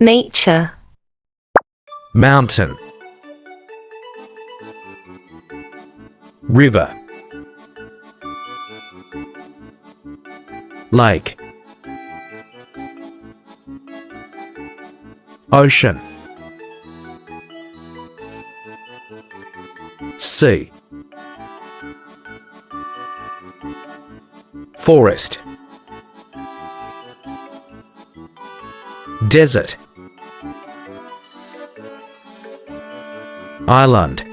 nature, mountain, river, lake, ocean, sea, forest, desert, island,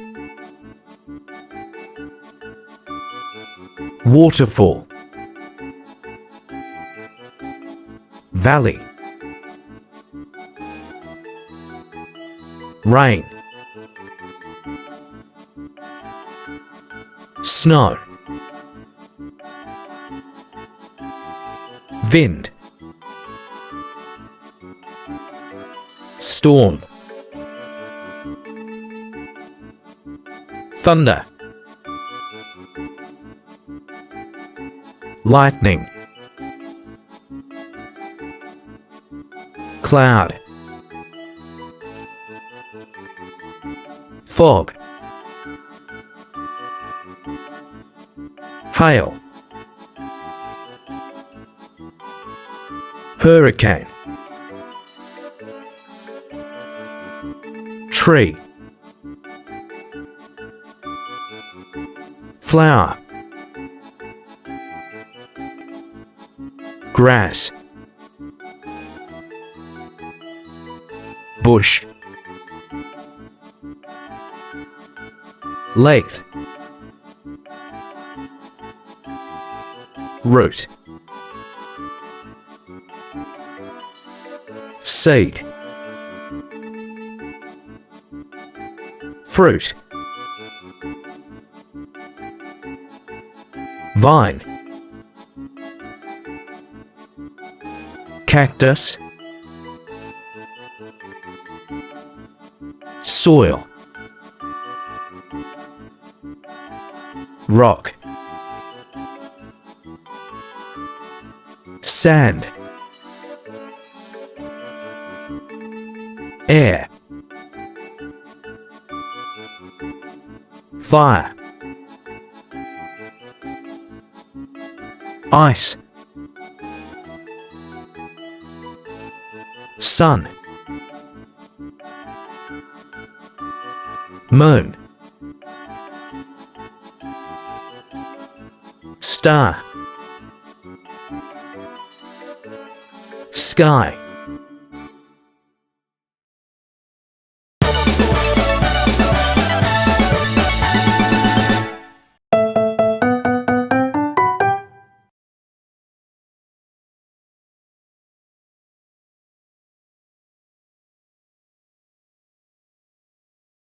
waterfall, valley, rain, snow, wind, storm, thunder, lightning, cloud, fog, hail, hurricane, tree, flower, grass, bush, lathe, root, seed, fruit, vine, cactus, soil, rock, sand, air, fire, ice, sun, moon, star, sky.